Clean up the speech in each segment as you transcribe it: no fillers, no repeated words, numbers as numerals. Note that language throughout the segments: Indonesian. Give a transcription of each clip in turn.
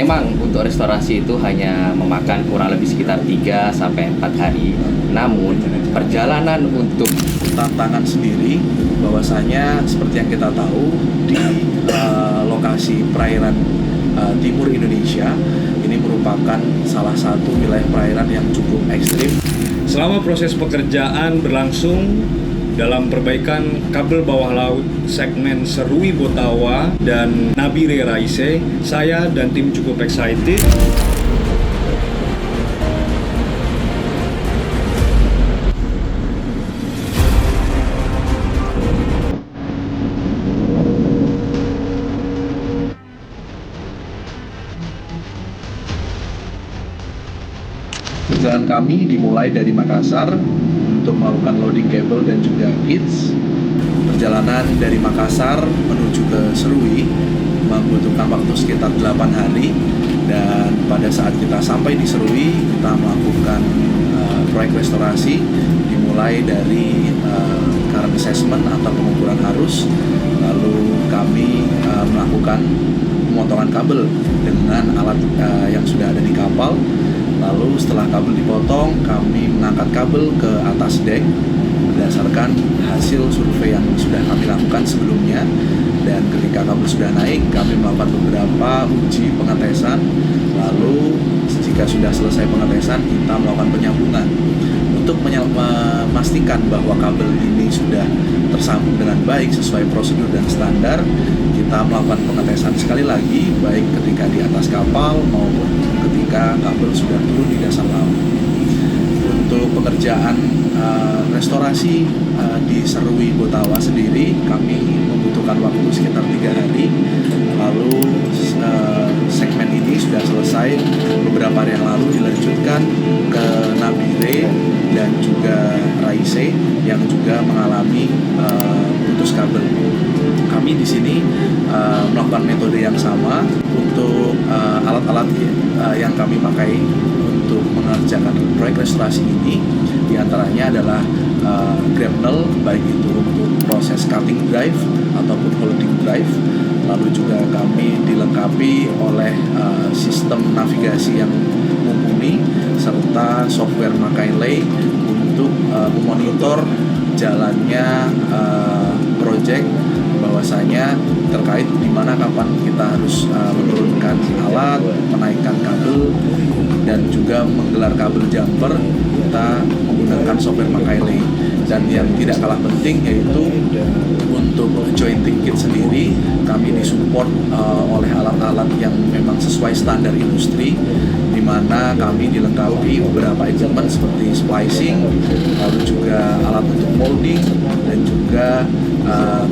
Memang untuk restorasi itu hanya memakan kurang lebih sekitar 3-4 hari. Namun perjalanan untuk tantangan sendiri, bahwasanya seperti yang kita tahu di lokasi perairan timur Indonesia ini merupakan salah satu wilayah perairan yang cukup ekstrim. Selama proses pekerjaan berlangsung dalam perbaikan kabel bawah laut segmen Serui Botawa dan Nabire Raise, saya dan tim cukup excited. Perjalanan kami dimulai dari Makassar untuk melakukan loading kabel dan juga kits. Perjalanan dari Makassar menuju ke Serui membutuhkan waktu sekitar 8 hari, dan pada saat kita sampai di Serui kita melakukan proyek restorasi dimulai dari current assessment atau pengukuran arus, lalu kami melakukan pemotongan kabel dengan alat yang sudah ada di kapal. Lalu setelah kabel dipotong, kami mengangkat kabel ke atas dek berdasarkan hasil survei yang sudah kami lakukan sebelumnya. Dan ketika kabel sudah naik, kami melakukan beberapa uji pengetesan. Lalu jika sudah selesai pengetesan, kita melakukan penyambungan. Untuk memastikan bahwa kabel ini sudah tersambung dengan baik sesuai prosedur dan standar, kita melakukan pengetesan sekali lagi, baik ketika di atas kapal maupun ketika kabel sudah turun di dasar laut. Untuk pekerjaan restorasi di Serui Botawa sendiri, kami membutuhkan waktu sekitar 3 hari. Lalu segmen ini sudah selesai beberapa hari yang lalu, dilanjutkan ke Nabire dan juga Raise yang juga mengalami putus kabel. Kami di sini melakukan metode yang sama untuk alat-alat yang kami pakai untuk mengerjakan proyek restorasi ini. Di antaranya adalah grapnel, baik itu untuk proses cutting drive ataupun holding drive. Lalu juga kami dilengkapi oleh sistem navigasi yang mumpuni serta software Makailai untuk memonitor jalannya proyek, bahwasanya terkait di mana kapan kita harus menurunkan alat, menaikkan kabel, dan juga menggelar kabel jumper, kita menggunakan software Makailai. Dan yang tidak kalah penting yaitu untuk jointing kit sendiri, kami disupport oleh alat-alat yang memang sesuai standar industri, di mana kami dilengkapi beberapa equipment seperti splicing, lalu juga alat untuk molding, dan juga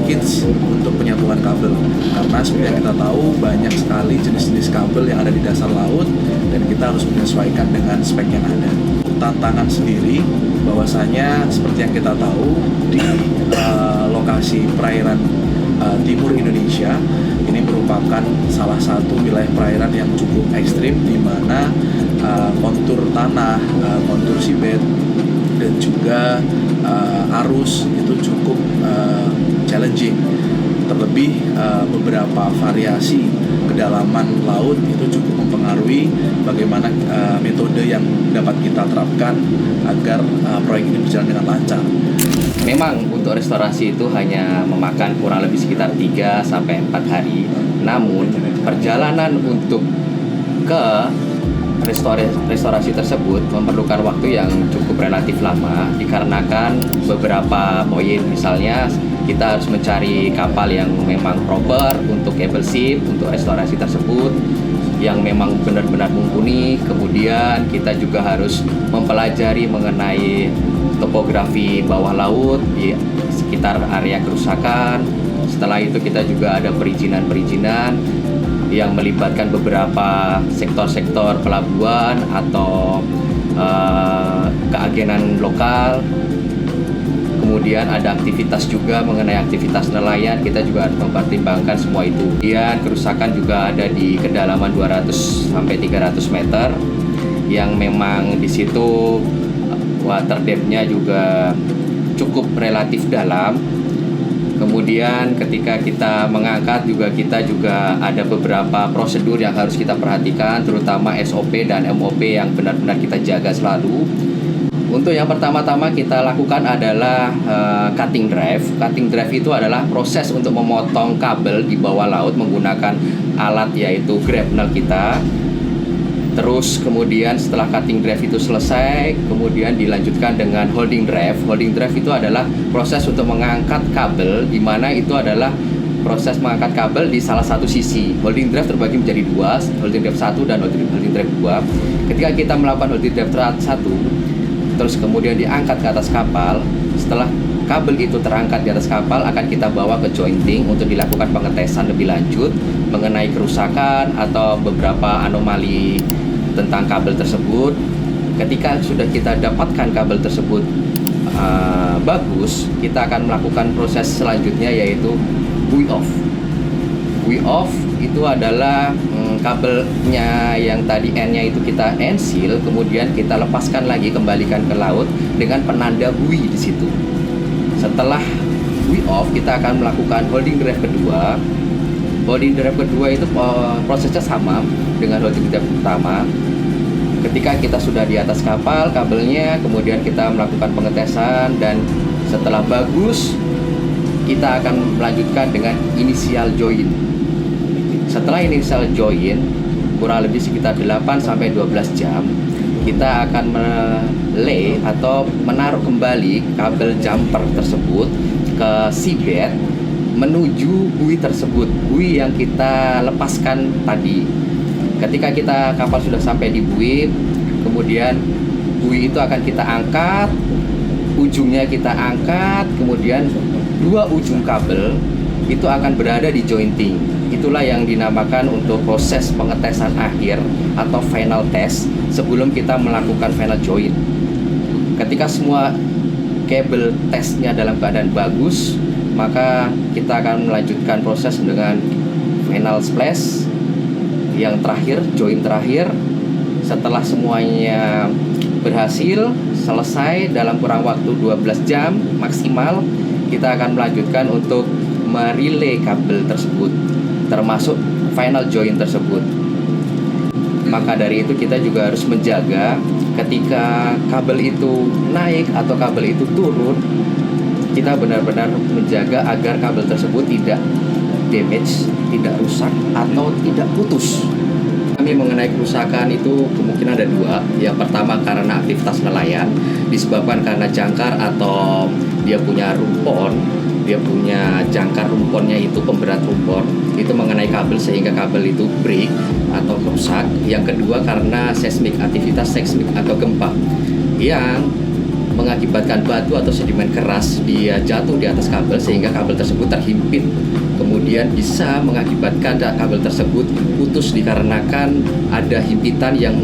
kits untuk penyambungan kabel. Karena seperti yang kita tahu, banyak sekali jenis-jenis kabel yang ada di dasar laut dan kita harus menyesuaikan dengan spek yang ada. Tantangan sendiri, bahwasanya seperti yang kita tahu di lokasi perairan timur Indonesia ini merupakan salah satu wilayah perairan yang cukup ekstrim, di mana kontur tanah, kontur seabed, dan juga arus itu cukup challenging. Terlebih beberapa variasi kedalaman laut itu cukup mempengaruhi bagaimana metode yang dapat kita terapkan agar proyek ini berjalan dengan lancar. memang untuk restorasi itu hanya memakan kurang lebih sekitar 3-4 hari. Namun perjalanan untuk ke restorasi tersebut memerlukan waktu yang cukup relatif lama, dikarenakan beberapa poin. Misalnya kita harus mencari kapal yang memang proper untuk cable ship untuk restorasi tersebut, yang memang benar-benar mumpuni. Kemudian kita juga harus mempelajari mengenai topografi bawah laut di sekitar area kerusakan. Setelah itu kita juga ada perizinan-perizinan yang melibatkan beberapa sektor-sektor pelabuhan atau keagenan lokal. Kemudian ada aktivitas juga mengenai aktivitas nelayan, kita juga harus mempertimbangkan semua itu. Kemudian kerusakan juga ada di kedalaman 200-300 meter, yang memang di situ water depth-nya juga cukup relatif dalam. Kemudian ketika kita mengangkat kita juga ada beberapa prosedur yang harus kita perhatikan, terutama SOP dan MOP yang benar-benar kita jaga selalu. Untuk yang pertama-tama kita lakukan adalah cutting drive. Cutting drive itu adalah proses untuk memotong kabel di bawah laut menggunakan alat yaitu grapnel kita. Terus kemudian setelah cutting drive itu selesai, kemudian dilanjutkan dengan holding drive. Holding drive itu adalah proses untuk mengangkat kabel, di mana itu adalah proses mengangkat kabel di salah satu sisi. Holding drive terbagi menjadi dua, holding drive 1 dan holding drive 2. Ketika kita melakukan holding drive 1, terus kemudian diangkat ke atas kapal, setelah kabel itu terangkat di atas kapal akan kita bawa ke jointing untuk dilakukan pengetesan lebih lanjut mengenai kerusakan atau beberapa anomali tentang kabel tersebut. Ketika sudah kita dapatkan kabel tersebut bagus, kita akan melakukan proses selanjutnya yaitu buoy off. Buoy off itu adalah kabelnya yang tadi N-nya itu kita N-seal, kemudian kita lepaskan lagi, kembalikan ke laut dengan penanda buoy di situ. Setelah buoy off, kita akan melakukan holding drive kedua. Holding drive kedua itu prosesnya sama dengan holding drive pertama. Ketika kita sudah di atas kapal, kabelnya, kemudian kita melakukan pengetesan, dan setelah bagus, kita akan melanjutkan dengan initial join. Setelah initial join, kurang lebih sekitar 8-12 jam, kita akan melay atau menaruh kembali kabel jumper tersebut ke seabed menuju buoy tersebut, buoy yang kita lepaskan tadi. Ketika kapal sudah sampai di buoy, kemudian buoy itu akan kita angkat, ujungnya kita angkat, kemudian dua ujung kabel itu akan berada di jointing. Itulah yang dinamakan untuk proses pengetesan akhir atau final test sebelum kita melakukan final join. Ketika semua kabel tesnya dalam keadaan bagus, maka kita akan melanjutkan proses dengan final splash yang terakhir, join terakhir. Setelah semuanya berhasil selesai dalam kurang waktu 12 jam maksimal, kita akan melanjutkan untuk merelay kabel tersebut, termasuk final join tersebut. Maka dari itu kita juga harus menjaga ketika kabel itu naik atau kabel itu turun, kita benar-benar menjaga agar kabel tersebut tidak damage, tidak rusak atau tidak putus. Kami mengenai kerusakan itu kemungkinan ada dua. Yang pertama karena aktivitas nelayan, disebabkan karena jangkar atau dia punya rumpon, dia punya jangkar rumponnya itu pemberat rumpon, itu mengenai kabel sehingga kabel itu break atau rusak. Yang kedua karena seismik, aktivitas seismik atau gempa yang mengakibatkan batu atau sedimen keras dia jatuh di atas kabel sehingga kabel tersebut terhimpit, kemudian bisa mengakibatkan kabel tersebut putus dikarenakan ada himpitan yang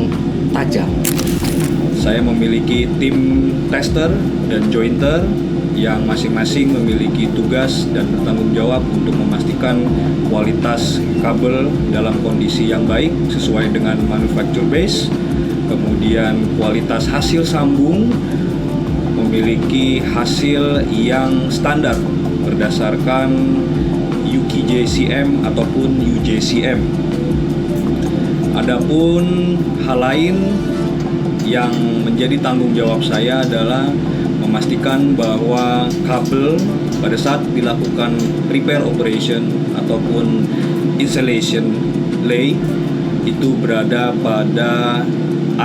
tajam. Saya memiliki tim tester dan jointer yang masing-masing memiliki tugas dan bertanggung jawab untuk memastikan kualitas kabel dalam kondisi yang baik sesuai dengan manufacture base, kemudian kualitas hasil sambung memiliki hasil yang standar berdasarkan UKJCM ataupun UJCM. Adapun hal lain yang menjadi tanggung jawab saya adalah memastikan bahwa kabel pada saat dilakukan repair operation ataupun installation lay itu berada pada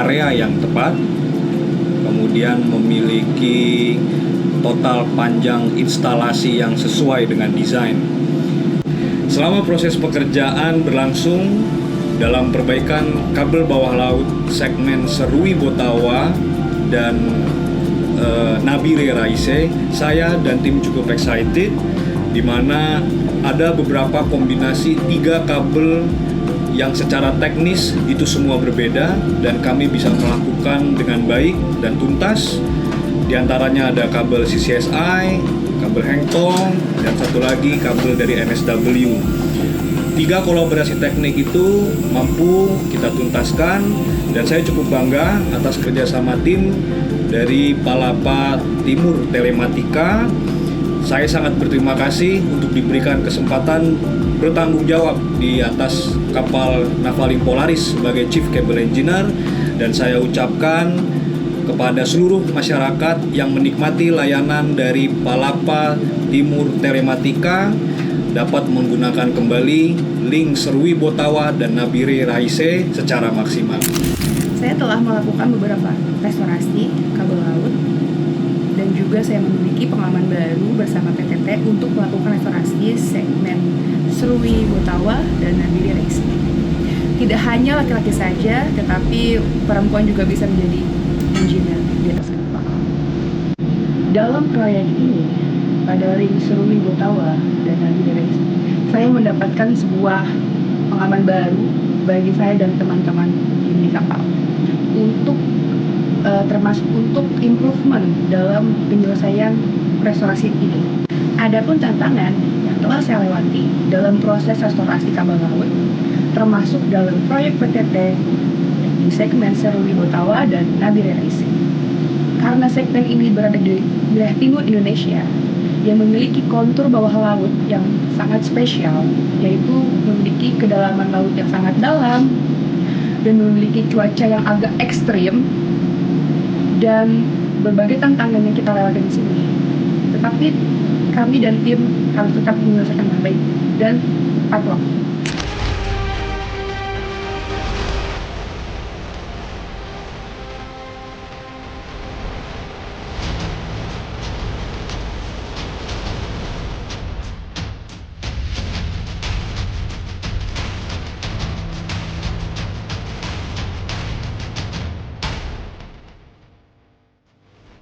area yang tepat, kemudian memiliki total panjang instalasi yang sesuai dengan desain. Selama proses pekerjaan berlangsung dalam perbaikan kabel bawah laut segmen Serui Botawa dan Nabire Raise, saya dan tim cukup excited di mana ada beberapa kombinasi 3 kabel yang secara teknis itu semua berbeda dan kami bisa melakukan dengan baik dan tuntas. Di antaranya ada kabel CCSI, kabel Hengtong, dan satu lagi kabel dari NSW. 3 kolaborasi teknik itu mampu kita tuntaskan dan saya cukup bangga atas kerjasama tim dari Palapa Timur Telematika Saya sangat berterima kasih untuk diberikan kesempatan bertanggung jawab di atas kapal Navalim Polaris sebagai Chief Cable Engineer, dan saya ucapkan kepada seluruh masyarakat yang menikmati layanan dari Palapa Timur Telematika dapat menggunakan kembali link Serui Botawa dan Nabire Raise secara maksimal. Saya telah melakukan beberapa restorasi kabel laut dan juga saya memiliki pengalaman baru bersama PTT untuk melakukan restorasi segmen Serui Botawa dan Nabire Raise. Tidak hanya laki-laki saja, tetapi perempuan juga bisa menjadi engineer di atas kapal. Dalam proyek ini, pada ring Serui Botawa dan Nabire Raise, saya mendapatkan sebuah pengalaman baru bagi saya dan teman-teman di kapal untuk termasuk untuk improvement dalam penyelesaian restorasi ini. Adapun tantangan yang telah saya lewati dalam proses restorasi kabel laut, termasuk dalam proyek PTT di segmen Serui Botawa dan Nabire Raise. Karena segmen ini berada di wilayah timur Indonesia yang memiliki kontur bawah laut yang sangat spesial, yaitu memiliki kedalaman laut yang sangat dalam dan memiliki cuaca yang agak ekstrim dan berbagai tantangan yang kita lewati di sini. Tetapi kami dan tim harus tetap menyelesaikan dengan baik dan tepat waktu.